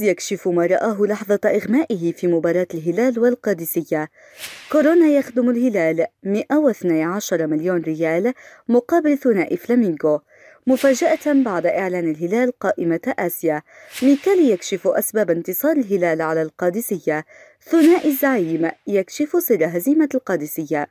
جوميز يكشف ما رآه لحظة إغمائه في مباراة الهلال والقادسية. كورونا يخدم الهلال 112 مليون ريال مقابل ثنائي فلامينغو. مفاجأة بعد إعلان الهلال قائمة آسيا. ميكالي يكشف أسباب انتصار الهلال على القادسية. ثنائي الزعيم يكشف سر هزيمة القادسية.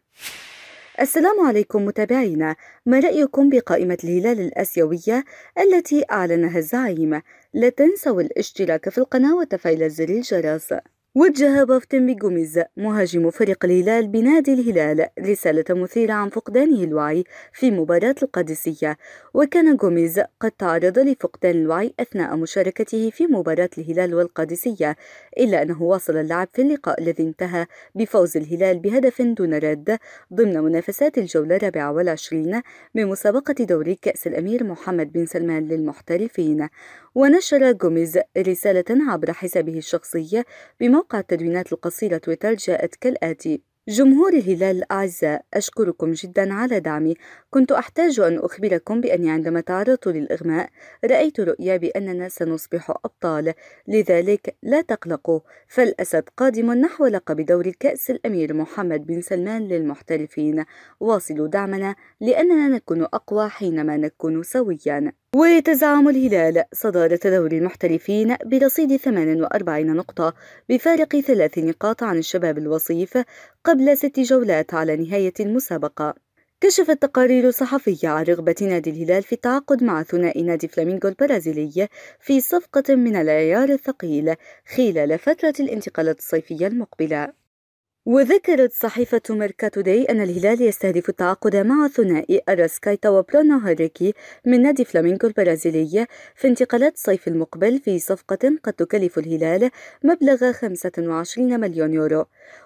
السلام عليكم متابعينا، ما رأيكم بقائمة الهلال الآسيوية التي أعلنها الزعيم؟ لا تنسوا الاشتراك في القناة وتفعيل زر الجرس. وجه بافتن جوميز مهاجم فريق الهلال بنادي الهلال رسالة مثيرة عن فقدانه الوعي في مباراة القادسية. وكان جوميز قد تعرض لفقدان الوعي أثناء مشاركته في مباراة الهلال والقادسية، إلا أنه واصل اللعب في اللقاء الذي انتهى بفوز الهلال بهدف دون رد ضمن منافسات الجولة 24 من مسابقة دوري كأس الأمير محمد بن سلمان للمحترفين. ونشر جوميز رسالة عبر حسابه الشخصي بموقع التدوينات القصيرة تويتر جاءت كالآتي: جمهور الهلال الأعزاء، أشكركم جدا على دعمي. كنت أحتاج أن أخبركم بأني عندما تعرضت للإغماء رأيت رؤيا بأننا سنصبح أبطال، لذلك لا تقلقوا، فالأسد قادم نحو لقب دوري كأس الأمير محمد بن سلمان للمحترفين. واصلوا دعمنا لأننا نكون أقوى حينما نكون سويا. ويتزعم الهلال صدارة دوري المحترفين برصيد 48 نقطة بفارق 3 نقاط عن الشباب الوصيف قبل 6 جولات على نهاية المسابقة. كشفت تقارير صحفية عن رغبة نادي الهلال في التعاقد مع ثنائي نادي فلامينغو البرازيلي في صفقة من العيار الثقيل خلال فترة الانتقالات الصيفية المقبلة. وذكرت صحيفة ميركاتو داي أن الهلال يستهدف التعاقد مع ثنائي أراسكايتا وبرونو هاريكي من نادي فلامينغو البرازيلي في انتقالات الصيف المقبل في صفقة قد تكلف الهلال مبلغ 25 مليون يورو.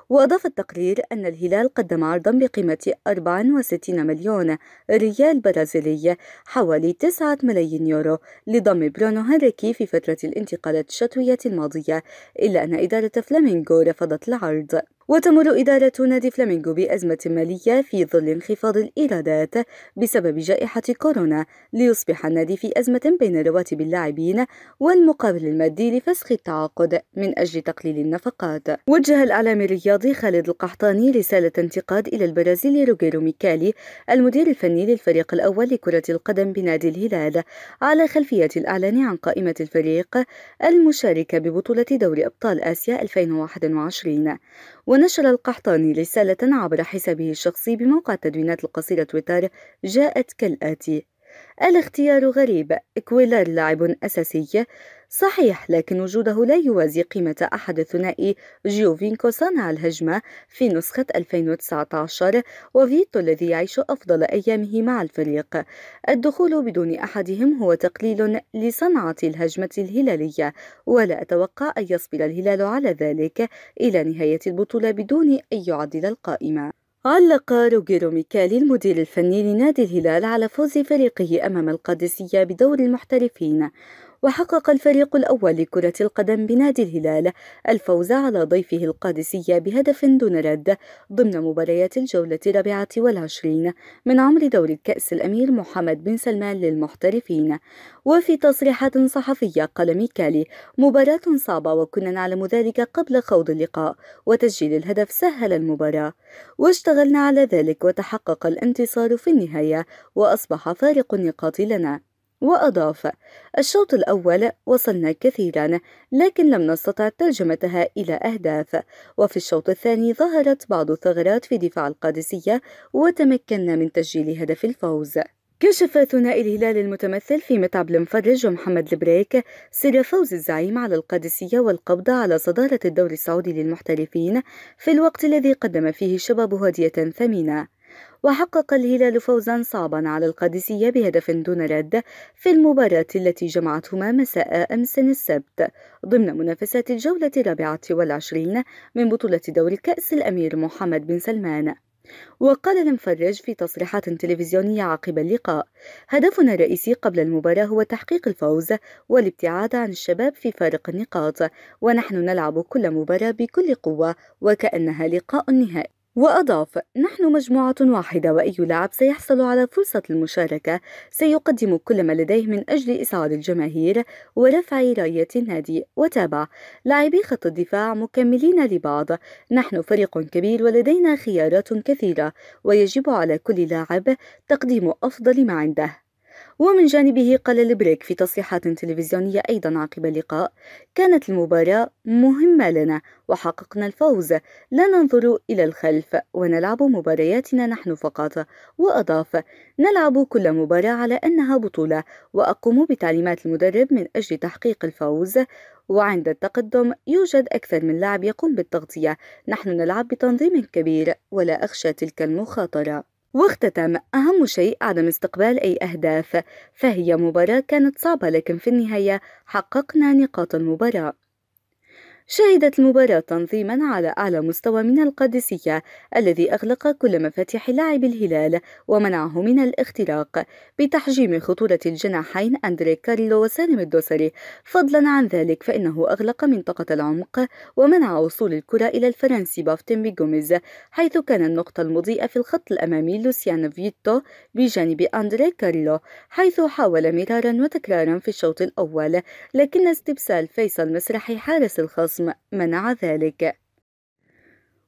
وأضاف التقرير أن الهلال قدم عرضا بقيمة 64 مليون ريال برازيلي، حوالي 9 ملايين يورو، لضم برونو هاريكي في فترة الانتقالات الشتوية الماضية، إلا أن إدارة فلامينغو رفضت العرض. وتمر إدارة نادي فلامينغو بأزمة مالية في ظل انخفاض الإيرادات بسبب جائحة كورونا، ليصبح النادي في أزمة بين رواتب اللاعبين والمقابل المادي لفسخ التعاقد من أجل تقليل النفقات. وجه الإعلامي الرياضي خالد القحطاني رسالة انتقاد إلى البرازيلي روجيرو ميكالي المدير الفني للفريق الأول لكرة القدم بنادي الهلال على خلفية الإعلان عن قائمة الفريق المشاركة ببطولة دوري أبطال آسيا 2021. ونشر القحطاني رسالة عبر حسابه الشخصي بموقع التدوينات القصيرة تويتر جاءت كالآتي: الاختيار غريب، إكويلار لاعب أساسي صحيح، لكن وجوده لا يوازي قيمة أحد ثنائي جيوفينكو صانع الهجمة في نسخة 2019 وفيتو الذي يعيش أفضل أيامه مع الفريق. الدخول بدون أحدهم هو تقليل لصنعة الهجمة الهلالية، ولا أتوقع أن يصبر الهلال على ذلك إلى نهاية البطولة بدون أن يعدل القائمة. علق روجيرو ميكالي المدير الفني لنادي الهلال على فوز فريقه أمام القادسية بدور المحترفين. وحقق الفريق الأول لكرة القدم بنادي الهلال الفوز على ضيفه القادسية بهدف دون رد ضمن مباريات الجولة 24 من عمر دوري كأس الأمير محمد بن سلمان للمحترفين. وفي تصريحات صحفية قال ميكالي: مباراة صعبة وكنا نعلم ذلك قبل خوض اللقاء، وتسجيل الهدف سهل المباراة، واشتغلنا على ذلك وتحقق الانتصار في النهاية وأصبح فارق النقاط لنا. وأضاف: الشوط الأول وصلنا كثيرا لكن لم نستطع ترجمتها إلى أهداف، وفي الشوط الثاني ظهرت بعض الثغرات في دفاع القادسية وتمكنا من تسجيل هدف الفوز. كشف ثنائي الهلال المتمثل في متعب المفرج ومحمد البريك سر فوز الزعيم على القادسية والقبض على صدارة الدوري السعودي للمحترفين في الوقت الذي قدم فيه الشباب هدية ثمينة. وحقق الهلال فوزا صعبا على القادسية بهدف دون رد في المباراة التي جمعتهما مساء أمس السبت ضمن منافسات الجولة 24 من بطولة دوري كأس الأمير محمد بن سلمان. وقال المفرج في تصريحات تلفزيونية عقب اللقاء: هدفنا الرئيسي قبل المباراة هو تحقيق الفوز والابتعاد عن الشباب في فارق النقاط، ونحن نلعب كل مباراة بكل قوة وكأنها لقاء نهائي. وأضاف: نحن مجموعة واحدة، وأي لاعب سيحصل على فرصة المشاركة سيقدم كل ما لديه من أجل إسعاد الجماهير ورفع راية النادي. وتابع: لاعبي خط الدفاع مكملين لبعض، نحن فريق كبير ولدينا خيارات كثيرة، ويجب على كل لاعب تقديم أفضل ما عنده. ومن جانبه قال البريك في تصريحات تلفزيونية أيضا عقب اللقاء: كانت المباراة مهمة لنا وحققنا الفوز، لا ننظر إلى الخلف ونلعب مبارياتنا نحن فقط. وأضاف: نلعب كل مباراة على أنها بطولة، وأقوم بتعليمات المدرب من أجل تحقيق الفوز، وعند التقدم يوجد أكثر من لاعب يقوم بالتغطية، نحن نلعب بتنظيم كبير ولا أخشى تلك المخاطرة. واختتم: أهم شيء عدم استقبال أي أهداف، فهي مباراة كانت صعبة لكن في النهاية حققنا نقاط المباراة. شهدت المباراة تنظيما على أعلى مستوى من القادسية، الذي أغلق كل مفاتيح لاعب الهلال ومنعه من الاختراق بتحجيم خطورة الجناحين أندري كارلو وسالم الدوسري. فضلا عن ذلك فإنه أغلق منطقة العمق ومنع وصول الكرة إلى الفرنسي بافتن جوميز، حيث كان النقطة المضيئة في الخط الأمامي لوسيان فيتو بجانب أندري كارلو، حيث حاول مرارا وتكرارا في الشوط الأول، لكن استبسال فيصل مسرحي حارس الخصم منع ذلك.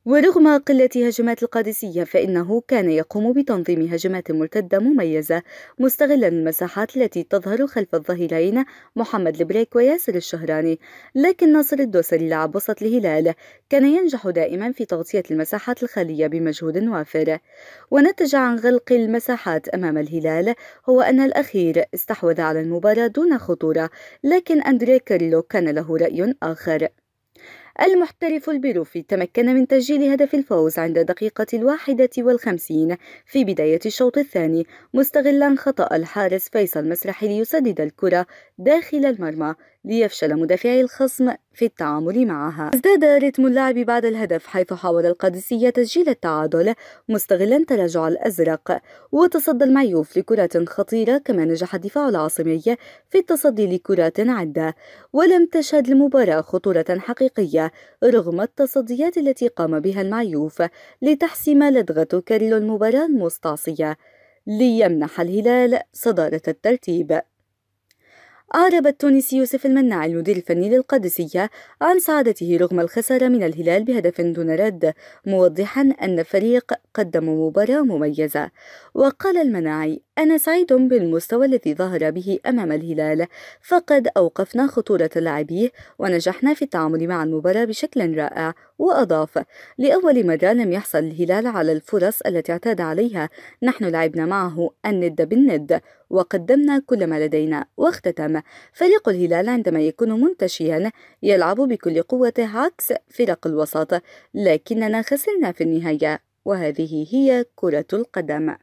ورغم قلة هجمات القادسية فإنه كان يقوم بتنظيم هجمات مرتدة مميزة، مستغلا المساحات التي تظهر خلف الظهيرين محمد البريك وياسر الشهراني. لكن ناصر الدوسري لاعب وسط الهلال كان ينجح دائما في تغطية المساحات الخالية بمجهود وافر. ونتج عن غلق المساحات أمام الهلال هو أن الأخير استحوذ على المباراة دون خطورة، لكن أندري كارلو كان له رأي آخر. المحترف البيروفي تمكن من تسجيل هدف الفوز عند دقيقة 51 في بداية الشوط الثاني، مستغلا خطأ الحارس فيصل مسرحي ليسدد الكرة داخل المرمى ليفشل مدافعي الخصم في التعامل معها. ازداد رتم اللعب بعد الهدف، حيث حاول القادسية تسجيل التعادل مستغلا تراجع الأزرق، وتصدى المعيوف لكرات خطيرة، كما نجح الدفاع العاصمي في التصدي لكرات عدة. ولم تشهد المباراة خطورة حقيقية رغم التصديات التي قام بها المعيوف لتحسم لدغة كارلو المباراة المستعصية ليمنح الهلال صدارة الترتيب. أعرب التونسي يوسف المناع المدير الفني للقادسية عن سعادته رغم الخسارة من الهلال بهدف دون رد، موضحا أن الفريق قدم مباراة مميزة. وقال المناعي: أنا سعيد بالمستوى الذي ظهر به أمام الهلال، فقد أوقفنا خطورة لاعبيه ونجحنا في التعامل مع المباراة بشكل رائع. وأضاف: لأول مرة لم يحصل الهلال على الفرص التي اعتاد عليها، نحن لعبنا معه الند بالند وقدمنا كل ما لدينا. واختتم: فريق الهلال عندما يكون منتشيا يلعب بكل قوته عكس فرق الوسط، لكننا خسرنا في النهاية، وهذه هي كرة القدم.